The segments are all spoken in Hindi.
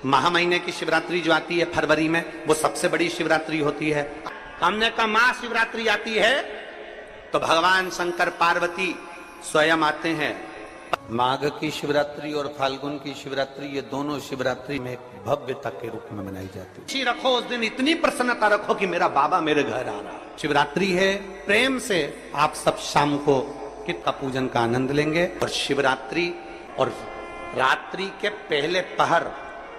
महा महीने की शिवरात्रि जो आती है फरवरी में, वो सबसे बड़ी शिवरात्रि होती है। हमने कहा महाशिवरात्रि आती है तो भगवान शंकर पार्वती स्वयं आते हैं। माघ की शिवरात्रि और फाल्गुन की शिवरात्रि, ये दोनों शिवरात्रि में भव्यता के रूप में मनाई जाती है। खुशी रखो उस दिन, इतनी प्रसन्नता रखो कि मेरा बाबा मेरे घर आ रहा। शिवरात्रि है, प्रेम से आप सब शाम को कित का पूजन का आनंद लेंगे। और शिवरात्रि और रात्रि के पहले पहर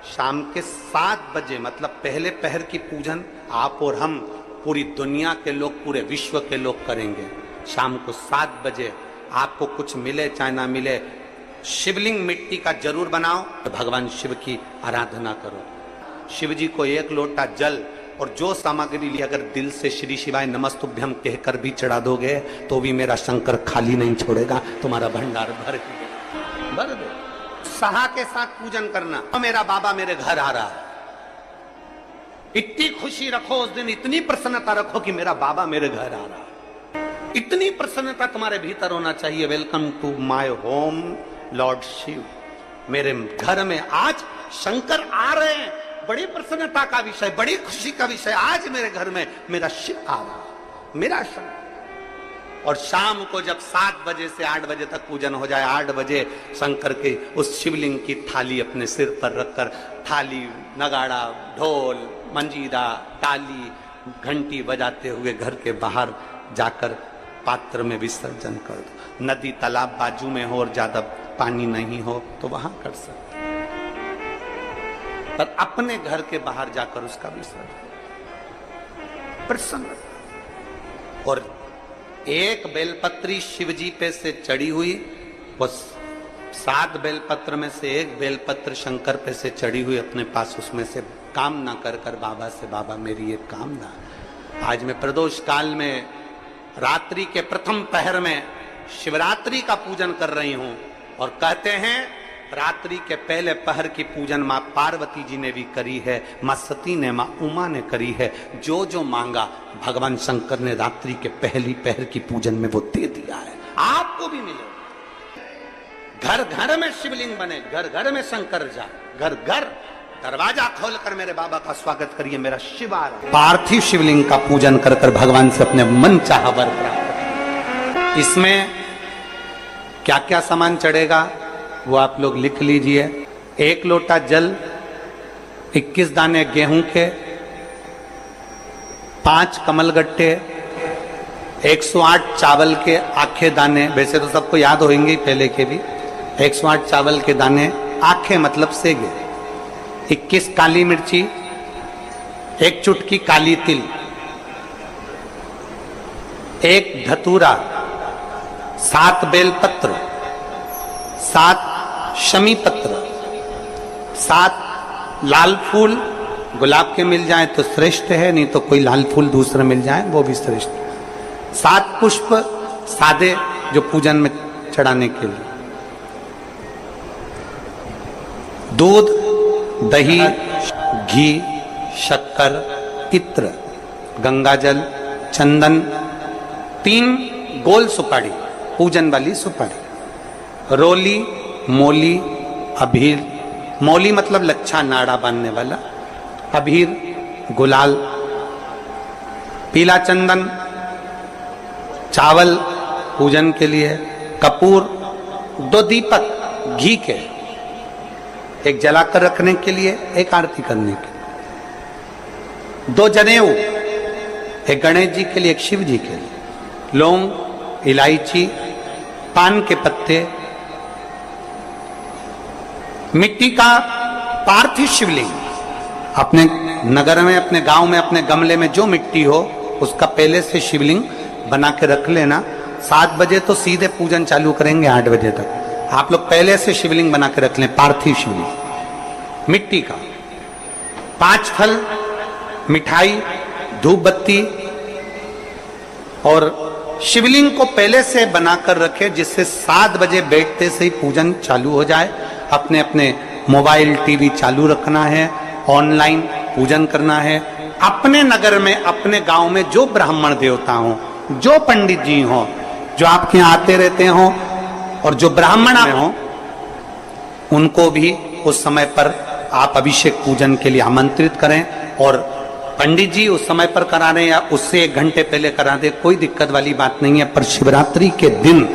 शाम के 7 बजे, मतलब पहले पहर की पूजन आप और हम, पूरी दुनिया के लोग, पूरे विश्व के लोग करेंगे। शाम को 7 बजे आपको कुछ मिले चाहे ना मिले, शिवलिंग मिट्टी का जरूर बनाओ, तो भगवान शिव की आराधना करो। शिव जी को 1 लोटा जल और जो सामग्री ली, अगर दिल से श्री शिवाय नमस्तुभ्यम कहकर भी चढ़ा दोगे तो भी मेरा शंकर खाली नहीं छोड़ेगा, तुम्हारा भंडार भर दे। सहा के साथ पूजन करना, तो मेरा बाबा मेरे घर आ रहा है। इतनी खुशी रखो उस दिन, इतनी प्रसन्नता रखो कि मेरा बाबा मेरे घर आ रहा है। इतनी प्रसन्नता तुम्हारे भीतर होना चाहिए। Welcome to my home lord Shiv. मेरे घर में आज शंकर आ रहे हैं, बड़ी प्रसन्नता का विषय, बड़ी खुशी का विषय। आज मेरे घर में मेरा शिव आ रहा, मेरा शंकर। और शाम को जब 7 बजे से 8 बजे तक पूजन हो जाए, 8 बजे शंकर के उस शिवलिंग की थाली अपने सिर पर रखकर, थाली, नगाड़ा, ढोल, मंजीरा, ताली, घंटी बजाते हुए घर के बाहर जाकर पात्र में विसर्जन कर दो। नदी तालाब बाजू में हो और ज्यादा पानी नहीं हो तो वहां कर सकते, पर अपने घर के बाहर जाकर उसका विसर्जन प्रसन्न। और एक बेलपत्री शिवजी पे से चढ़ी हुई, वो 7 बेलपत्र में से एक बेलपत्र शंकर पे से चढ़ी हुई अपने पास, उसमें से कामना कर बाबा से, बाबा मेरी एक कामना, आज मैं प्रदोष काल में रात्रि के प्रथम पहर में शिवरात्रि का पूजन कर रही हूं। और कहते हैं रात्रि के पहले पहर की पूजन मां पार्वती जी ने भी करी है, मां सती ने, मां उमा ने करी है। जो जो मांगा भगवान शंकर ने रात्रि के पहली पहर की पूजन में वो दे दिया है, आपको भी मिले। घर घर में शिवलिंग बने, घर घर में शंकर जा, घर घर दरवाजा खोलकर मेरे बाबा का स्वागत करिए, मेरा शिव आ रहा है। पार्थिव शिवलिंग का पूजन कर कर भगवान से अपने मन चाहा वर प्राप्त। इसमें क्या क्या सामान चढ़ेगा वो आप लोग लिख लीजिए। 1 लोटा जल, 21 दाने गेहूं के, 5 कमलगट्टे, 108 चावल के आखे दाने, वैसे तो सबको याद होंगे पहले के भी। 108 चावल के दाने, आखे मतलब सेगे, 21 काली मिर्ची, 1 चुटकी काली तिल, 1 धतूरा, 7 बेलपत्र, 7 शमी पत्र, 7 लाल फूल, गुलाब के मिल जाए तो श्रेष्ठ है, नहीं तो कोई लाल फूल दूसरा मिल जाए वो भी श्रेष्ठ। 7 पुष्प सादे जो पूजन में चढ़ाने के लिए, दूध, दही, घी, शक्कर, इत्र, गंगाजल, चंदन, 3 गोल सुपारी, पूजन वाली सुपारी, रोली, मोली, अभीर, मौली मतलब लच्छा नाड़ा बांधने वाला, अभीर, गुलाल, पीला चंदन, चावल पूजन के लिए, कपूर, 2 दीपक घी के, एक जलाकर रखने के लिए, एक आरती करने के लिए, 2 जनेऊ, एक गणेश जी के लिए, एक शिव जी के लिए, लौंग, इलायची, पान के पत्ते, मिट्टी का पार्थिव शिवलिंग। अपने नगर में, अपने गांव में, अपने गमले में जो मिट्टी हो उसका पहले से शिवलिंग बना के रख लेना। 7 बजे तो सीधे पूजन चालू करेंगे, 8 बजे तक आप लोग पहले से शिवलिंग बना के रख लें, पार्थिव शिवलिंग मिट्टी का। 5 फल, मिठाई, धूप बत्ती, और शिवलिंग को पहले से बनाकर रखे, जिससे 7 बजे बैठते से ही पूजन चालू हो जाए। अपने अपने मोबाइल, टीवी चालू रखना है, ऑनलाइन पूजन करना है। अपने नगर में, अपने गांव में जो ब्राह्मण देवता हो, जो पंडित जी हो, जो आपके यहाँ आते रहते हो, और जो ब्राह्मण हो, उनको भी उस समय पर आप अभिषेक पूजन के लिए आमंत्रित करें, और पंडित जी उस समय पर करा रहे या उससे 1 घंटे पहले करा दे, कोई दिक्कत वाली बात नहीं है। पर शिवरात्रि के दिन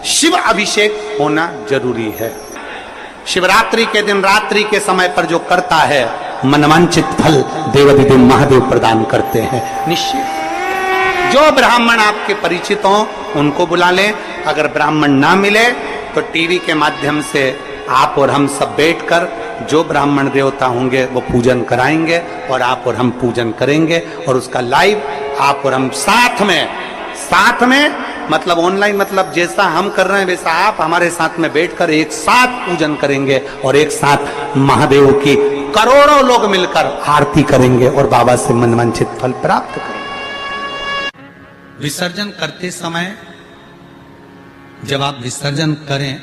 शिव अभिषेक होना जरूरी है। शिवरात्रि के दिन रात्रि के समय पर जो करता है, मनवांचित फल देवाधिदेव महादेव प्रदान करते हैं निश्चित। जो ब्राह्मण आपके परिचित हों उनको बुला लें, अगर ब्राह्मण ना मिले तो टीवी के माध्यम से आप और हम सब बैठकर जो ब्राह्मण देवता होंगे वो पूजन कराएंगे, और आप और हम पूजन करेंगे, और उसका लाइव आप और हम साथ में मतलब ऑनलाइन, मतलब जैसा हम कर रहे हैं वैसा आप हमारे साथ में बैठकर एक साथ पूजन करेंगे, और एक साथ महादेव की करोड़ों लोग मिलकर आरती करेंगे और बाबा से मनवांछित फल प्राप्त करेंगे। विसर्जन करते समय जब आप विसर्जन करें,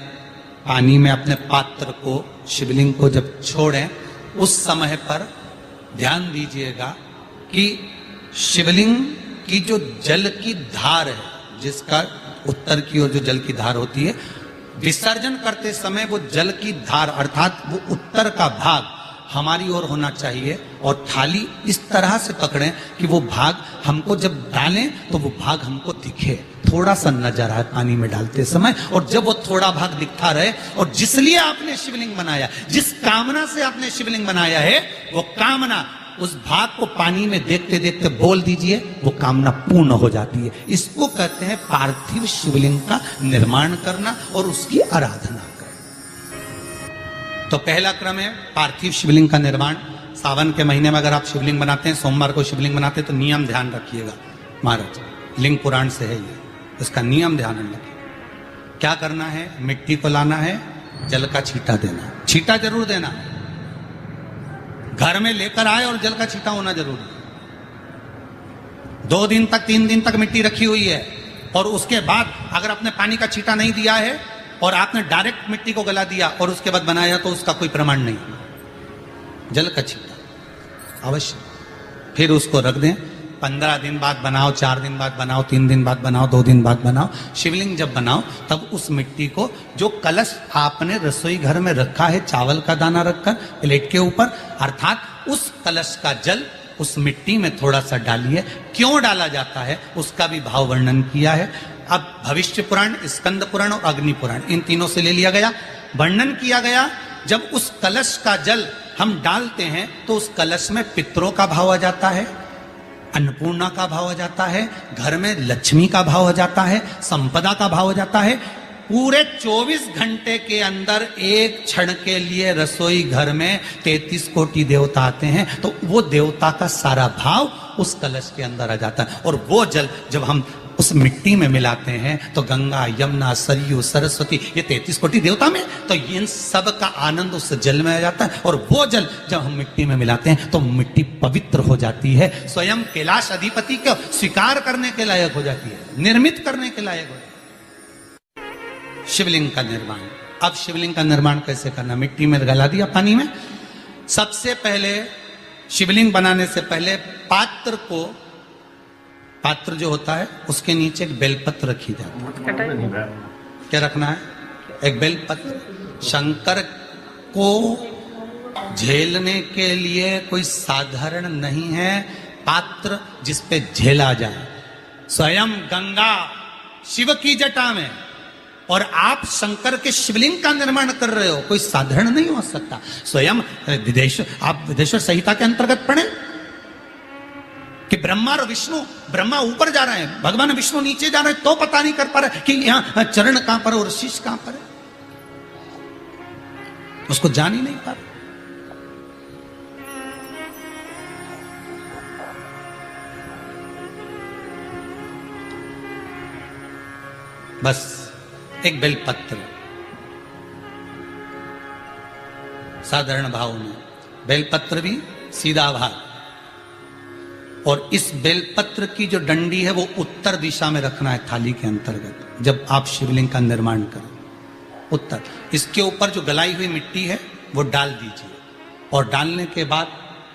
पानी में अपने पात्र को, शिवलिंग को जब छोड़ें, उस समय पर ध्यान दीजिएगा कि शिवलिंग की जो जल की धार है, जिसका उत्तर की ओर जो जल की धार होती है, विसर्जन करते समय वो जल की धार अर्थात वो उत्तर का भाग हमारी ओर होना चाहिए, और थाली इस तरह से पकड़ें कि वो भाग हमको जब डालें तो वो भाग हमको दिखे, थोड़ा सा नजर आए पानी में डालते समय, और जब वो थोड़ा भाग दिखता रहे, और जिसलिए आपने शिवलिंग बनाया, जिस कामना से आपने शिवलिंग बनाया है, वो कामना उस भाग को पानी में देखते देखते बोल दीजिए, वो कामना पूर्ण हो जाती है। इसको कहते हैं पार्थिव शिवलिंग का निर्माण करना और उसकी आराधना करना। तो पहला क्रम है पार्थिव शिवलिंग का निर्माण। सावन के महीने में अगर आप शिवलिंग बनाते हैं, सोमवार को शिवलिंग बनाते हैं, तो नियम ध्यान रखिएगा महाराज, लिंग पुराण से है ये, इसका नियम ध्यान रखिए। क्या करना है? मिट्टी को लाना है, जल का छींटा देना, छींटा जरूर देना, घर में लेकर आए और जल का छींटा होना जरूरी है। 2 दिन तक 3 दिन तक मिट्टी रखी हुई है, और उसके बाद अगर आपने पानी का छींटा नहीं दिया है और आपने डायरेक्ट मिट्टी को गला दिया और उसके बाद बनाया, तो उसका कोई प्रमाण नहीं। जल का छींटा अवश्य, फिर उसको रख दें। 15 दिन बाद बनाओ, 4 दिन बाद बनाओ, 3 दिन बाद बनाओ, 2 दिन बाद बनाओ। शिवलिंग जब बनाओ तब उस मिट्टी को, जो कलश आपने रसोई घर में रखा है चावल का दाना रखकर प्लेट के ऊपर, अर्थात उस कलश का जल उस मिट्टी में थोड़ा सा डालिए। क्यों डाला जाता है उसका भी भाव वर्णन किया है। अब भविष्य पुराण, स्कंद पुराण और अग्नि पुराण, इन तीनों से ले लिया गया, वर्णन किया गया। जब उस कलश का जल हम डालते हैं तो उस कलश में पितरों का भाव आ जाता है, अन्नपूर्णा का भाव हो जाता है, घर में लक्ष्मी का भाव हो जाता है, संपदा का भाव हो जाता है। पूरे 24 घंटे के अंदर एक क्षण के लिए रसोई घर में 33 कोटि देवता आते हैं, तो वो देवता का सारा भाव उस कलश के अंदर आ जाता है। और वो जल जब हम उस मिट्टी में मिलाते हैं तो गंगा, यमुना, सरयू, सरस्वती, ये 33 कोटि देवता में, तो इन सब का आनंद उस जल में आ जाता है। और वो जल जब हम मिट्टी में मिलाते हैं तो मिट्टी पवित्र हो जाती है, स्वयं कैलाश अधिपति को स्वीकार करने के लायक हो जाती है, निर्मित करने के लायक हो जाती है। शिवलिंग का निर्माण। अब शिवलिंग का निर्माण कैसे करना? मिट्टी में गला दिया पानी में। सबसे पहले शिवलिंग बनाने से पहले पात्र जो होता है उसके नीचे एक बेलपत्र रखी जाती है। क्या रखना है? एक बेलपत्र। शंकर को झेलने के लिए कोई साधारण नहीं है पात्र जिसपे झेला जाए। स्वयं गंगा शिव की जटा में, और आप शंकर के शिवलिंग का निर्माण कर रहे हो, कोई साधारण नहीं हो सकता। स्वयं आप विदेश्वर संहिता के अंतर्गत पढ़े कि ब्रह्मा और विष्णु, ब्रह्मा ऊपर जा रहे हैं, भगवान विष्णु नीचे जा रहे हैं, तो पता नहीं कर पा रहे कि यहां चरण कहां पर और शीश कहां पर है, उसको जान ही नहीं पा रहे। बस एक बेलपत्र साधारण भाव में, बेलपत्र भी सीधा भाग, और इस बेलपत्र की जो डंडी है वो उत्तर दिशा में रखना है थाली के अंतर्गत। जब आप शिवलिंग का निर्माण करें उत्तर, इसके ऊपर जो गलाई हुई मिट्टी है वो डाल दीजिए, और डालने के बाद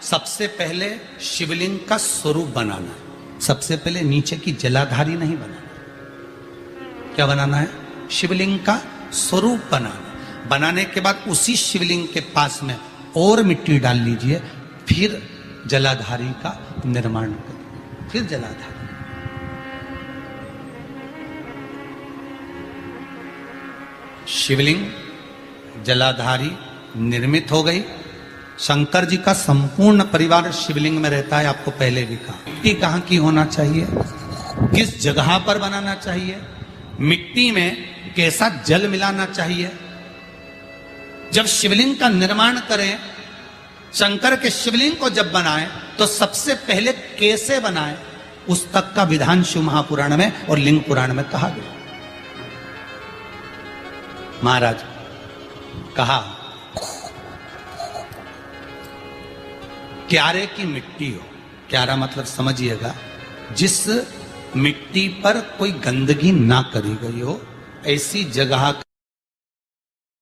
सबसे पहले शिवलिंग का स्वरूप बनाना है। सबसे पहले नीचे की जलाधारी नहीं बनाना। क्या बनाना है? शिवलिंग का स्वरूप बनाना। बनाने के बाद उसी शिवलिंग के पास में और मिट्टी डाल लीजिए, फिर जलाधारी का निर्माण करिए, फिर जलाधारी। शिवलिंग जलाधारी निर्मित हो गई। शंकर जी का संपूर्ण परिवार शिवलिंग में रहता है, आपको पहले भी कहा। मिट्टी कहाँ की होना चाहिए, किस जगह पर बनाना चाहिए, मिट्टी में कैसा जल मिलाना चाहिए। जब शिवलिंग का निर्माण करें, शंकर के शिवलिंग को जब बनाएं, तो सबसे पहले कैसे बनाएं, उस तक का विधान शिव महापुराण में और लिंग पुराण में कहा गया। महाराज कहा, क्यारे की मिट्टी हो, क्यारा मतलब समझिएगा, जिस मिट्टी पर कोई गंदगी ना करी गई हो, ऐसी जगह